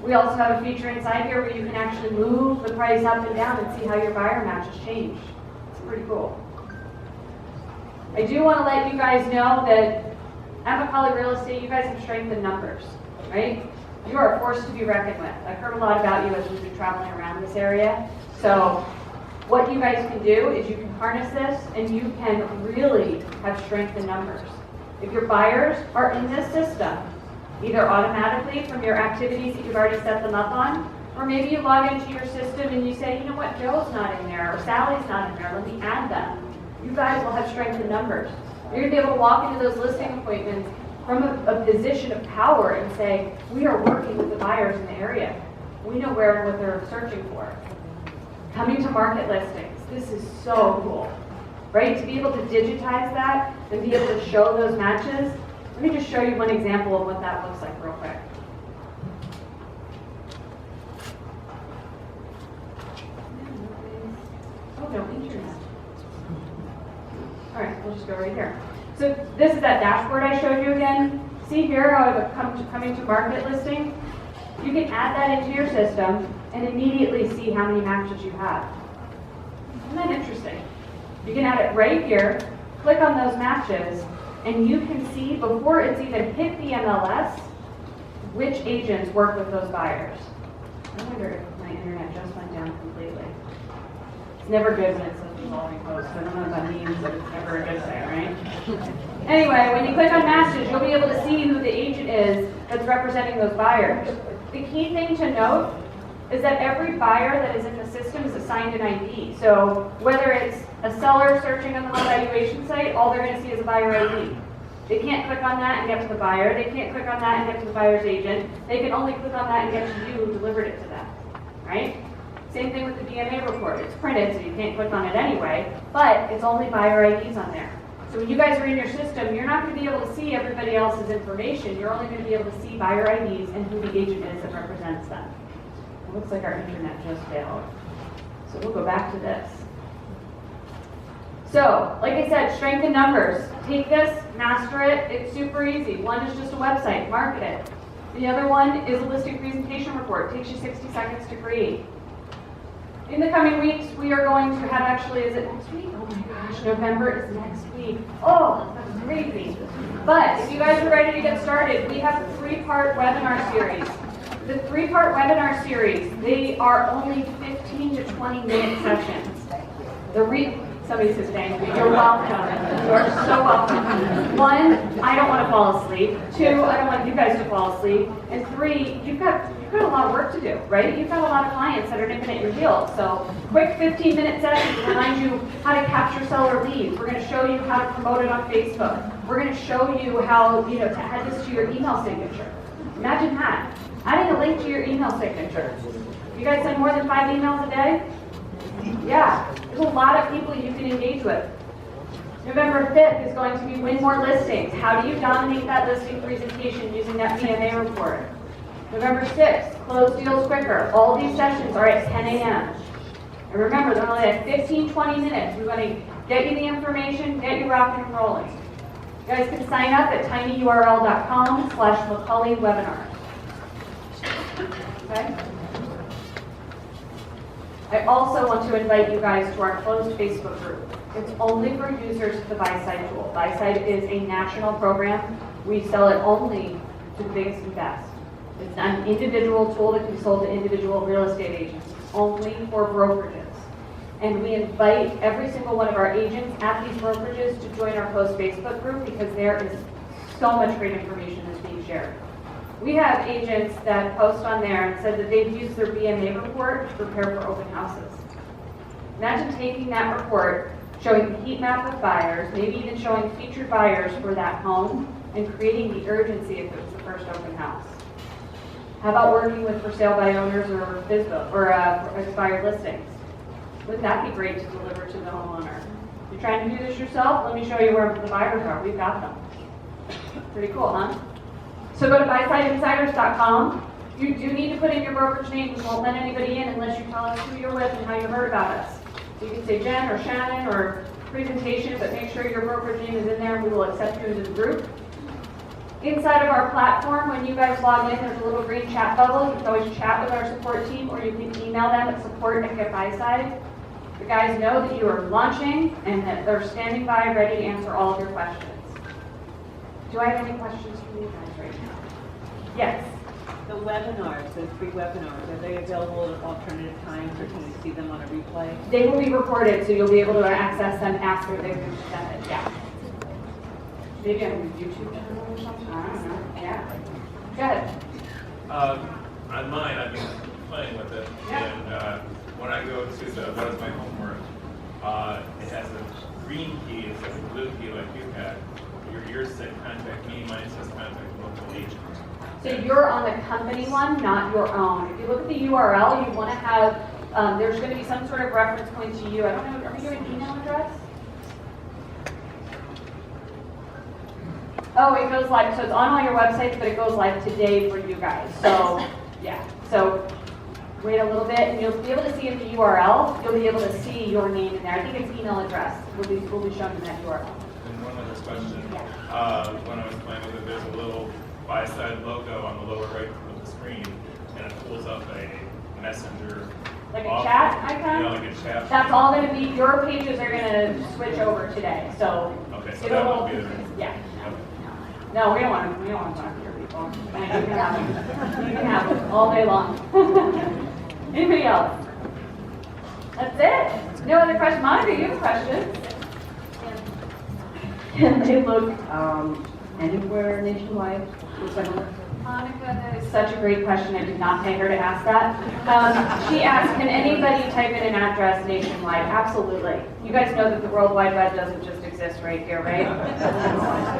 We also have a feature inside here where you can actually move the price up and down and see how your buyer matches change. It's pretty cool. I do want to let you guys know that at McCauley Real Estate, you guys have strength in numbers, right? You are a force to be reckoned with. I've heard a lot about you as we've been traveling around this area. So what you guys can do is you can harness this and you can really have strength in numbers. If your buyers are in this system, either automatically from your activities that you've already set them up on, or maybe you log into your system and you say, you know what, Joe's not in there, or Sally's not in there, let me add them. You guys will have strength in numbers. You're going to be able to walk into those listing appointments from a position of power and say, we are working with the buyers in the area. We know where and what they're searching for. Coming to market listings. This is so cool, right? To be able to digitize that and be able to show those matches. Let me just show you one example of what that looks like real quick. Oh, no, internet. All right, we'll just go right here. So this is that dashboard I showed you again. See here how I've coming to market listing? You can add that into your system and immediately see how many matches you have. Isn't that interesting? You can add it right here, click on those matches, and you can see before it's even hit the MLS, which agents work with those buyers. I wonder if my internet just went down completely. It's never good when it says resolving posts. I don't know what that means, but it's never a good thing, right? Anyway, when you click on matches, you'll be able to see who the agent is that's representing those buyers. The key thing to note is that every buyer that is in the system is assigned an ID. So whether it's a seller searching on the home valuation site, all they're going to see is a buyer ID. They can't click on that and get to the buyer. They can't click on that and get to the buyer's agent. They can only click on that and get to you who delivered it to them, right? Same thing with the DNA report. It's printed, so you can't click on it anyway, but it's only buyer IDs on there. So when you guys are in your system, you're not going to be able to see everybody else's information. You're only going to be able to see buyer IDs and who the agent is that represents them. It looks like our internet just failed. So we'll go back to this. So, like I said, strength in numbers. Take this, master it. It's super easy. One is just a website, market it. The other one is a listing presentation report. It takes you 60 seconds to create. In the coming weeks, we are going to have actually, is it next week? Oh my gosh, November is next week. Oh, that's crazy. But if you guys are ready to get started, we have a 3-part webinar series. The 3-part webinar series, they are only 15 to 20 minute sessions. Somebody says thank you. You're welcome. You are so welcome. 1, I don't want to fall asleep. 2, I don't want you guys to fall asleep. And 3, you've got a lot of work to do, right? You've got a lot of clients that are nipping at your heels. So quick 15-minute session to remind you how to capture seller leads. We're going to show you how to promote it on Facebook. We're going to show you how to add this to your email signature. Imagine that. Adding a link to your email signature. You guys send more than 5 emails a day? Yeah, there's a lot of people you can engage with. November 5th is going to be Win More Listings. How do you dominate that listing presentation using that PMA report? November 6th, Close Deals Quicker. All these sessions are at 10 a.m. And remember, they're only at 15, 20 minutes. We want to get you the information, get you rocking and rolling. You guys can sign up at tinyurl.com/McCauley-webinar. Okay? I also want to invite you guys to our closed Facebook group. It's only for users of the Buyside tool. Buyside is a national program. We sell it only to the biggest and best. It's not an individual tool that can be sold to individual real estate agents. It's only for brokerages. And we invite every single one of our agents at these brokerages to join our closed Facebook group because there is so much great information that's being shared. We have agents that post on there and said that they've used their BMA report to prepare for open houses. Imagine taking that report, showing the heat map of buyers, maybe even showing featured buyers for that home, and creating the urgency if it was the first open house. How about working with for sale by owners or FSBO or expired listings? Wouldn't that be great to deliver to the homeowner? You're trying to do this yourself? Let me show you where the buyers are. We've got them. Pretty cool, huh? So go to BuysideInsiders.com. You do need to put in your brokerage name. We won't let anybody in unless you tell us who you're with and how you heard about us. So you can say Jen or Shannon or presentation, but make sure your brokerage name is in there and we will accept you into the group. Inside of our platform, when you guys log in, there's a little green chat bubble. You can always chat with our support team, or you can email them at support@Buyside. The guys know that you are launching and that they're standing by ready to answer all of your questions. Do I have any questions for you guys right now? Yes. The webinars, those free webinars, are they available at alternative times, or can we see them on a replay? They will be recorded, so you'll be able to access them after they've been presented, yeah. Maybe on your YouTube channel or something, I don't know, yeah. Go ahead. On mine, I've been playing with it, and when I go to the what is my homework, it has a green key, it says a blue key like you had. Yours said contact me, mine says contact local agent. So you're on the company one, not your own. If you look at the URL, you want to have, there's going to be some sort of reference point to you. I don't know, are we doing email address? Oh, it goes live, so it's on all your websites, but it goes live today for you guys. So, yeah, so wait a little bit, and you'll be able to see in the URL, you'll be able to see your name in there. I think it's email address will be shown in that URL. And one other question. Yeah. When I was playing with it, there's a little Buyside logo on the lower right of the screen, and it pulls up a messenger. Like a chat icon? Yeah, like a chat. That's all going to be, your pages are going to switch over today, so. Okay, so that won't be there. Yeah. Okay. No, we don't want to talk to your people. You can have it all day long. Anybody else? That's it? No other questions? Monica, you have a question? Can they look anywhere nationwide? Monica, that is such a great question. I did not pay her to ask that. She asked, can anybody type in an address nationwide? Absolutely. You guys know that the World Wide Web doesn't just exist right here, right?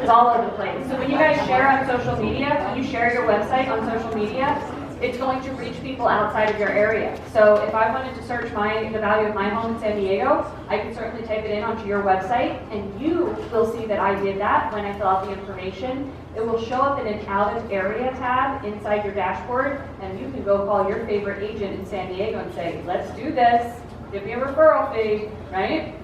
It's all over the place. So when you guys share on social media, when you share your website on social media, it's going to reach people outside of your area. So if I wanted to search the value of my home in San Diego, I can certainly type it in onto your website, and you will see that I did that when I fill out the information. It will show up in an out of area tab inside your dashboard, and you can go call your favorite agent in San Diego and say, let's do this, give me a referral fee, right?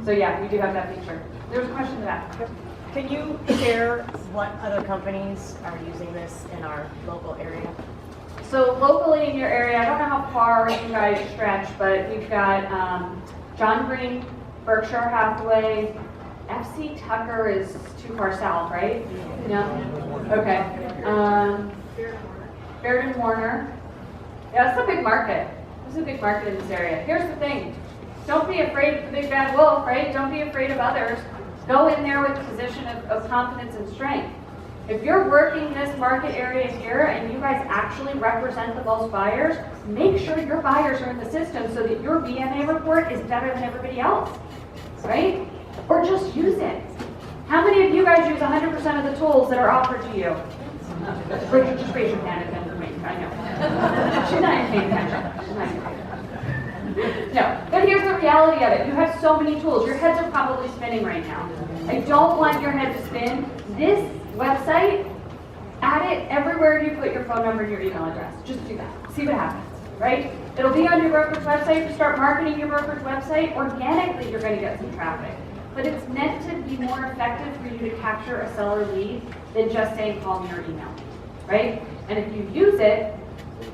So yeah, we do have that feature. There's a question to that. Can you share what other companies are using this in our local area? So locally in your area, I don't know how far you guys stretch, but we've got John Green, Berkshire Hathaway, FC Tucker is too far south, right? No? Okay. Baird & Warner. Yeah, it's a big market. It's a big market in this area. Here's the thing. Don't be afraid of the big bad wolf, right? Don't be afraid of others. Go in there with a position of confidence and strength. If you're working this market area here and you guys actually represent the most buyers, make sure your buyers are in the system so that your BMA report is better than everybody else, right? Or just use it. How many of you guys use 100% of the tools that are offered to you? Just raise your hand if it's me. I know. She's not even paying attention. She's not even paying attention. No, but here's the reality of it. You have so many tools. Your heads are probably spinning right now. I don't want your head to spin. This website, add it everywhere you put your phone number and your email address. Just do that. See what happens, right? It'll be on your brokerage website. If you start marketing your brokerage website, organically you're going to get some traffic. But it's meant to be more effective for you to capture a seller lead than just saying call me or email me, right? And if you use it,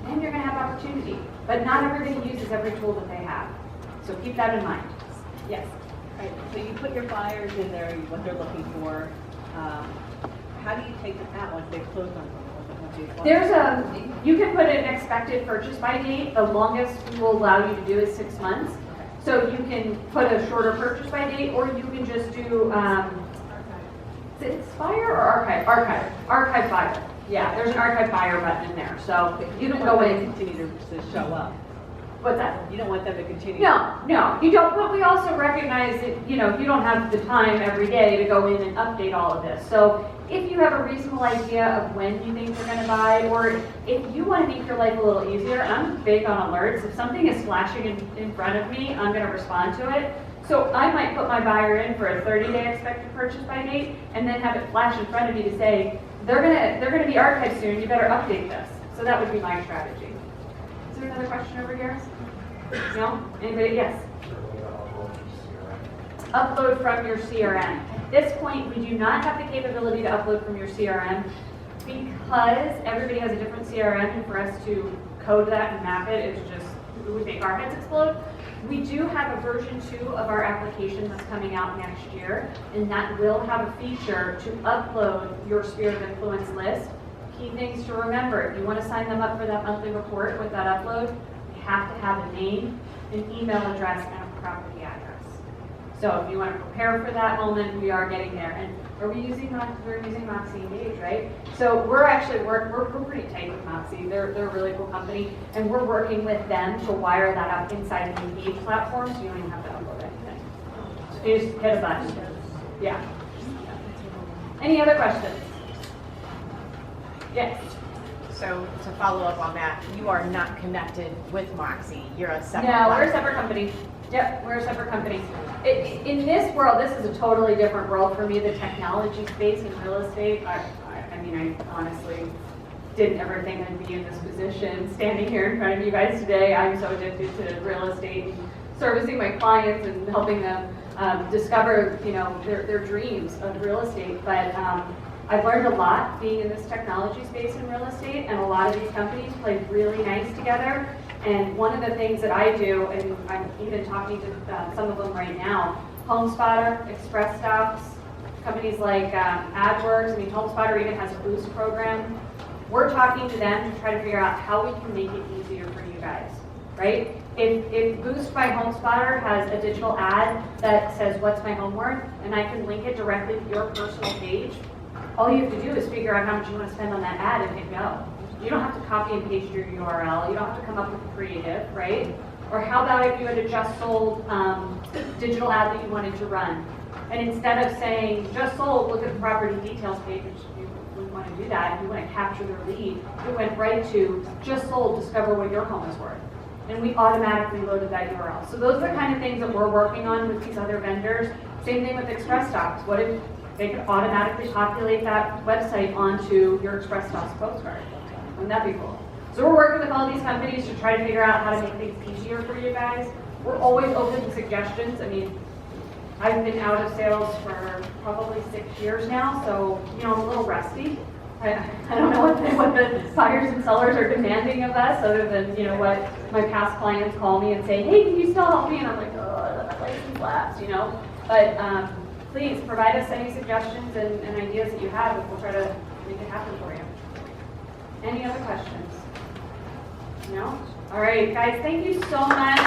then you're going to have opportunity. But not everybody uses every tool that they have. So keep that in mind. Yes? Right, so you put your buyers in there, what they're looking for. How do you take them out once they've closed on something? You can put an expected purchase by date. The longest we will allow you to do is 6 months. So you can put a shorter purchase by date, or you can just do, is it expire or archive? Archive buyer. Yeah, there's an archive buyer button in there. So You don't go want in. them to continue to show up. What's that? You don't want them to continue. No, you don't. But we also recognize that you don't have the time every day to go in and update all of this. So if you have a reasonable idea of when you think they're going to buy, or if you want to make your life a little easier, I'm big on alerts. If something is flashing in front of me, I'm going to respond to it. So I might put my buyer in for a 30-day expected purchase by date, and then have it flash in front of me to say they're gonna be archived soon. You better update this. So that would be my strategy. Is there another question over here? No? Anybody? Yes. Upload from your CRM. At this point, we do not have the capability to upload from your CRM because everybody has a different CRM, and for us to code that and map it, it's just, it would make our heads explode. We do have a version 2 of our application that's coming out next year, and that will have a feature to upload your sphere of influence list. Key things to remember: if you want to sign them up for that monthly report with that upload, you have to have a name, an email address, and a property address. So if you want to prepare for that moment, we are getting there. And we're using Moxie Engage, right? So we're actually we're pretty tight with Moxie. They're a really cool company, and we're working with them to wire that up inside of the Engage platform, so you don't even have to upload anything. So you just hit a button. Yeah. Any other questions? Yes. So to follow up on that, you are not connected with Moxie. You're a separate. No, we're a platform. separate company. Yep, we're a separate company. In this world, this is a totally different world for me. The technology space in real estate, I mean, I honestly didn't ever think I'd be in this position. Standing here in front of you guys today, I'm so addicted to real estate and servicing my clients and helping them discover, you know, their dreams of real estate. But I've learned a lot being in this technology space in real estate, and a lot of these companies play really nice together. And one of the things that I do, and I'm even talking to some of them right now, HomeSpotter, Express Stops, companies like AdWords. I mean, HomeSpotter even has a Boost program. We're talking to them to try to figure out how we can make it easier for you guys, right? If Boost by HomeSpotter has a digital ad that says, "What's my home worth?" and I can link it directly to your personal page, all you have to do is figure out how much you want to spend on that ad and hit go. You don't have to copy and paste your URL. You don't have to come up with creative, right? Or how about if you had a just sold digital ad that you wanted to run? And instead of saying just sold, look at the property details page, which you wouldn't want to do that. You want to capture their lead. It went right to just sold, discover what your home is worth. And we automatically loaded that URL. So those are the kind of things that we're working on with these other vendors. Same thing with Express Stops. What if they could automatically populate that website onto your Express Stops postcard? Wouldn't that be cool? So we're working with all these companies to try to figure out how to make things easier for you guys. We're always open to suggestions. I mean, I've been out of sales for probably 6 years now, so, you know, I'm a little rusty. I don't know what the buyers and sellers are demanding of us, other than, you know, what my past clients call me and say, "Hey, can you still help me?" And I'm like, "Oh, my license lapsed," you know. But please provide us any suggestions and ideas that you have, and we'll try to make it happen for you. Any other questions? No? All right, guys, thank you so much.